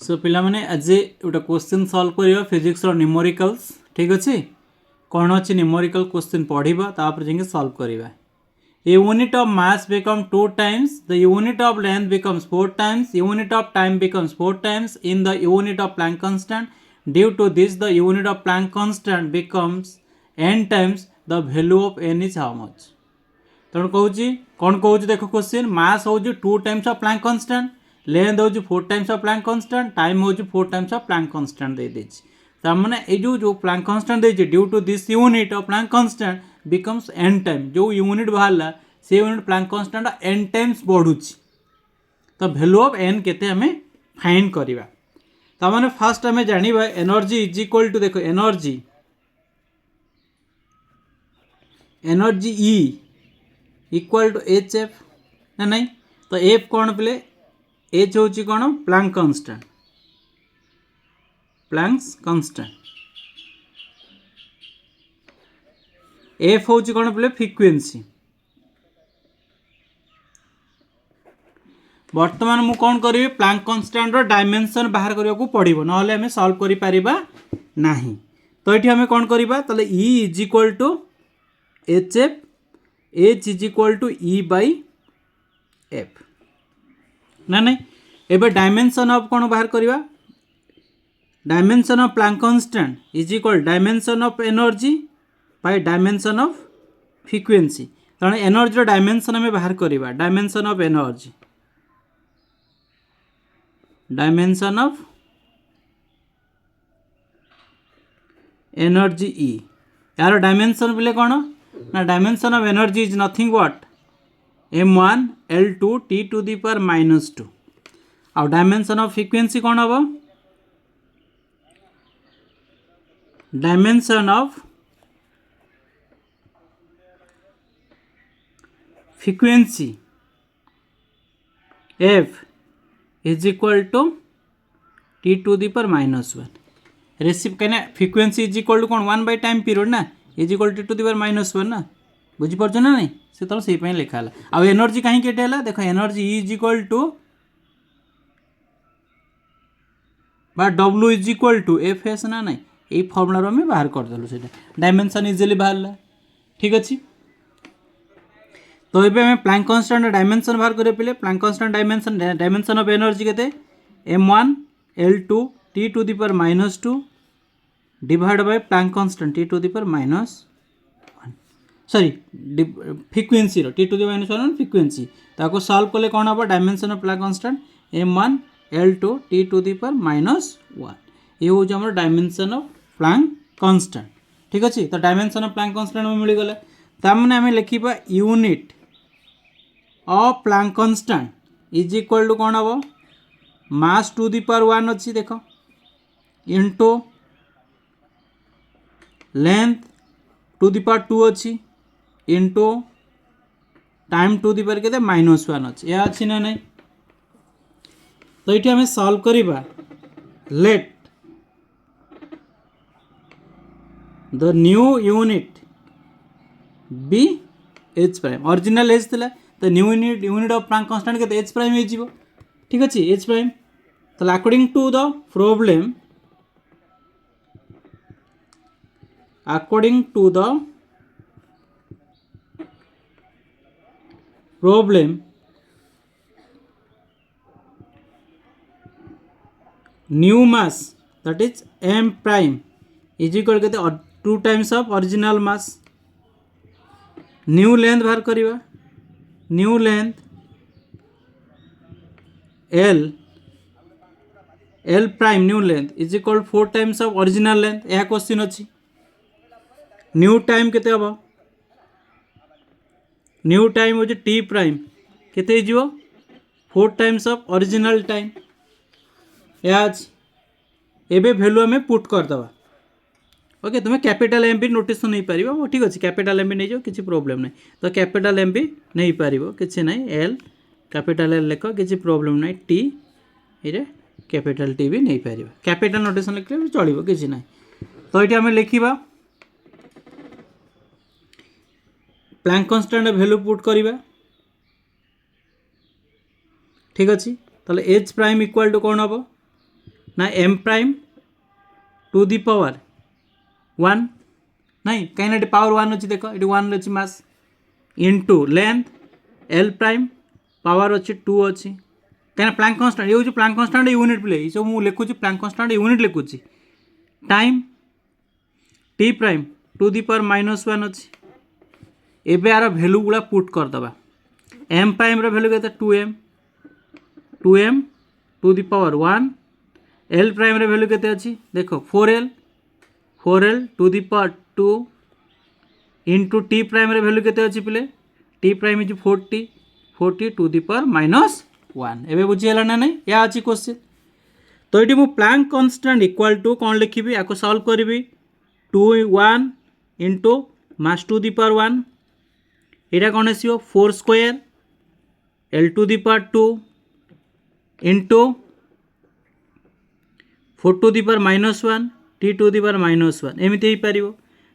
सो पिला माने आज गोटे क्वेश्चन सॉल्व करियो फिजिक्स रो न्यूमेरिकल्स ठीक अछि कौन अच्छी न्यूमेरिकल क्वेश्चन पढ़िबा तापर जेंगे सॉल्व करिबा A unit of mass becomes 2 times, the unit of length becomes 4 times, unit of time becomes 4 times in the unit of Planck constant. Due to this, the unit of Planck constant becomes n times, the value of n is how much? तेणु कौन कौन देख question mass हूँ 2 times of Planck constant length हूँ 4 times of Planck constant time हूँ 4 times of Planck constant दे देछि तार ये जो प्लैंक कांस्टेंट देछि due to this unit of Planck constant becomes n time जो यूनिट बाहरला से unit Planck constant n times बढ़ुछि तो वैल्यू ऑफ n केते हमें फाइंड करबा ता माने फर्स्ट हमें जानिबा एनर्जी इज इक्वल टू देखो energy E equal to H F ना नहीं तो एफ कौन पे एच हूँ कौन प्लैंक कांस्टेंट एफ हूँ कौन पे फ्रिक्वेंसी बर्तमान मु कौन करी प्लैंक कांस्टेंट डायमेंशन बाहर करने को पड़ो ना आम सॉल्व करि परिबा नहीं तो ये आम कौन करवा ताले E is equal to H F H is equal to E by F ना नहीं एबे डायमेंशन ऑफ कौन बाहर करवा dimension of Planck constant is equal dimension of energy by dimension of frequency तेणु एनर्जी डायमेंशन आम बाहर करवा dimension of energy dimension of energy ई यार डायमेंशन बोले कौन ना dimension of energy is nothing what m1 l2 t to the power -2 और डायमेंशन ऑफ फ्रिक्वेंसी कौन हम dimension of frequency f is equal to t to the power -1 रेसिप कहना फ्रिक्वेंसी इज इक्वल टू कौन 1 by time period ना is equal to to the power -1 ना बुझीपार ना नहीं से तो से लिखाला आउ एनर्जी कहीं केटे देख एनर्जी इज इक्वल टू बा W is equal to F S ना नहीं ये फर्मुला आम बाहर करदेलु से डायमेंशन इजिली बाहर ठीक अच्छे तो ये प्लैंक कांस्टेंट डायमेंशन बाहर करें पे Planck constant dimension of energy के m1 l2 t to the power -2 divide by Planck constant t to the power -1 sorry frequency t to the power -1 frequency ताको सॉल्व कले कौन हम dimension of Planck constant m1 l2 t to the power -1 ये हूँ आम dimension of Planck constant ठीक अच्छे तो डायमेंशन ऑफ प्लैंक कांस्टेंट में मिलगला तामने आम लिखा unit of Planck constant is equal to कौन हम मास टू दी पावर 1 अच्छी देख into length to the power 2 अच्छी into time to the power के -1 अच्छी यह अच्छी ना नहीं तो ये आम सॉल्व करवा let the new unit be H prime original H थिला तो new unit of Planck constant के एच प्राइम हो ठीक अच्छे एच प्राइम तो according to the problem according to the problem new mass that is m prime is equal to 2 times of original mass new length बाहर करिवा new length l prime new length is equal to 4 times of original length यह question अच्छी new time केते हम new time हो T prime केते हो 4 times of original time याज एबे वैल्यू आम पुट करदवा ओके तुम्हें कैपिटल एम भी नोटिस नहीं पार ठीक अच्छे कैपिटल एम भी नहीं जाओ किसी प्रोब्लेम नहीं तो कैपिटल एम भी नहीं पार किसी ना एल कैपिटल एल लिख किसी प्रोब्लेम ना टी ये कैपिटल टी भी नहीं पार कैपिटल नोटेशन लिखले चलो किसी ना तो ये आम लिखा प्लैंक कांस्टेंट वैल्यू पुट करवा ठीक अच्छे ताले एच प्राइम इक्वल टू कौन हम ना m prime to the power 1 नहीं कहीं पावर 1 अच्छी देख ये 1 अच्छी mass into length l prime power अच्छी 2 अच्छी कहीं प्लैंक कांस्टेंट ये हूँ प्लैंक कांस्टेंट यूनिट प्ले ये सब मुझे लिखुची प्लैंक कांस्टेंट यूनिट लिखुची time t prime to the power -1 अच्छी एबे यार भैल्यू गुला पुट करदे m प्राइम भैल्यू के 2m to the power 1 l prime value के अच्छी देख 4l to the power 2 into t prime value के अच्छी पिले t prime is 40 to the power -1 एवं बुझीगला ना नहीं या अच्छी क्वेश्चन तो ये मुझे प्लैंक कांस्टेंट इक्वल टू कौन लिखी या सॉल्व करी 2 into mass to the power 1 यहाँ कौन आसो 4 square l to the power 2 into 4 to the power -1 t to the power -1 एमती हो पार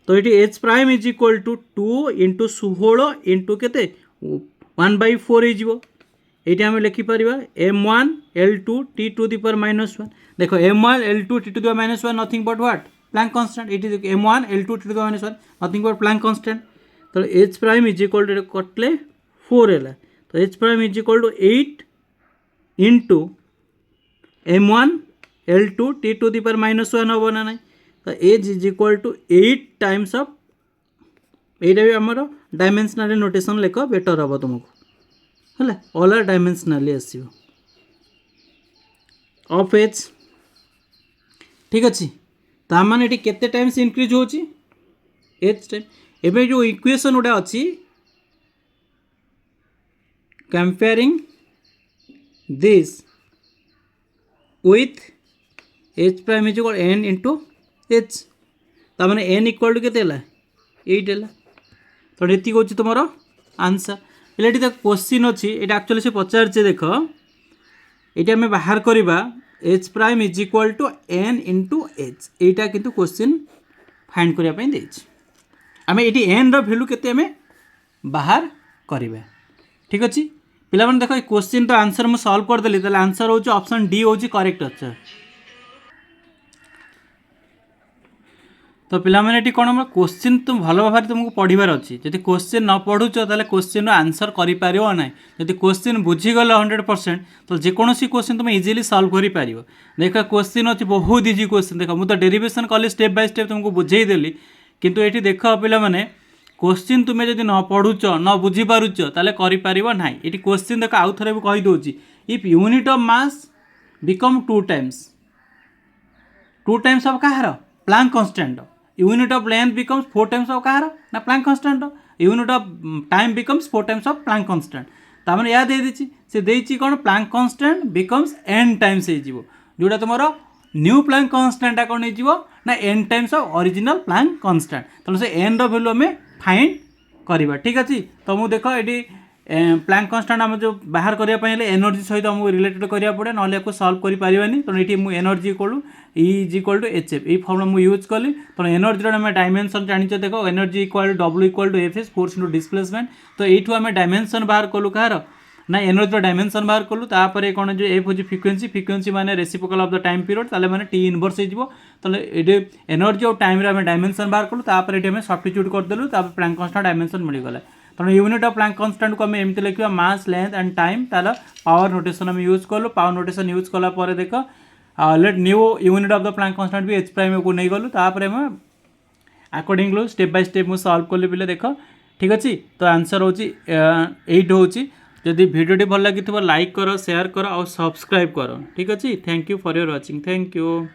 तो ये h prime is equal to 2 into 16 into के 1/4 हो ये आम लिखिपर m1 l2 t to the power -1 देख m1 l2 t to the power -1 nothing but what Planck constant ये m1 l2 t to the power -1 nothing but Planck constant तो h prime is equal to कटले 4 है तो h prime is equal to 8 into m1 l2 t to the power -1 हम ना नहीं तो h is equal to 8 times of यहाँ भी आमर डायमेंशनल नोटेशन लिख बेटर हम तुमको है ऑल आर डायमेंशनली आसो ऑफ एच ठीक अच्छे ताने ये केते टाइम्स इंक्रीज हो एच टाइम एवं जो इक्वेशन गुड़ा अच्छी comparing this with H prime is equal n into H ताने n इक्वल टू के 8 है तो ये हूँ तुम आंसर पहले ये क्वेश्चन अच्छी ये एक्चुअली से पचार देख ये आम बाहर करवा H prime is equal to n into H यहाँ किंतु क्वेश्चन फाइंड करने आम ये एन रैल्यू के बाहर करवा ठीक अच्छे पिला देख क्वेश्चन तो आंसर मुझे सॉल्व करदेली तो आंसर हूँ ऑप्शन डी हूँ करेक्ट अच्छा तो पे कौन क्वेश्चन तुम भल भाव तुमको पढ़ार अच्छी जब क्वेश्चन न पढ़ुच तो क्वेश्चन आंसर कर ना जब क्वेश्चन बुझीगल 100% तो जेकोसी क्वेश्चन तुम इजिली सॉल्व कर पार देख क्वेश्चन अच्छी बहुत इजी क्वेश्चन देख मुझे डेरिवेशन कली स्टेप बाय स्टेप तुमको बुझेदेली किंतु ये देख पे मैंने क्वेश्चन तुम्हें जब न पढ़ुच न बुझीपारुच ताले कर ना ये क्वेश्चन देख आउ थे कहीदे if unit of mass become 2 times of कहार Planck constant unit of length becomes 4 times of कहार ना Planck constant unit of time becomes 4 times of Planck constant तामने या दे दी से देती कौन Planck constant becomes n times हो जोटा तुम न्यू प्लैंक कांस्टेंट कौन हो ना n times of original Planck constant तो से n रैल्यू आम फाइंड करवा ठीक अच्छे तो मुझे देख ये प्लैंक कांस्टेंट आम जो बाहर करने एनर्जी सहित आमको रिलेटेड करा पड़े ना या सॉल्व करें तो ये मुझे energy equal E is equal to H F ये फॉर्मुला मुझे यूज कली तो एनर्जी आम डायमेंशन जानी देख energy equal to W equal to F S force into displacement तो यू आम डायमेंशन बाहर कलु कहार ना एनर्जी डायमेंशन बाहर कलु तापर कौन जो एफ हूँ फ्रिक्वेंसी माने reciprocal of the time period ताले माने टी इनवर्स हो ये एनर्जी और टाइम आम डायमेंशन बाहर कलु तापर ये आम सब्स्टिट्यूट करदेलु प्लैंक कांस्टेंट डायमेंशन मिलगला तो यूनिट ऑफ प्लैंक कांस्टेंट को आम एमती लिखा मास लेंथ एंड टाइम तार पावर नोटेशन आम यूज कलु पावर नोटेशन यूज कला देख let new unit of the Planck constant भी एच प्राइम को नहीं गलु तापर अकॉर्डिंग स्टेप बाय स्टेप मुझे सॉल्व कली पे देख ठीक अच्छे तो आंसर हूँ 8 हूँ जदि वीडियो भल लगी लाइक कर शेयर कर और सब्सक्राइब कर ठीक अच्छे thank you for your watching thank you.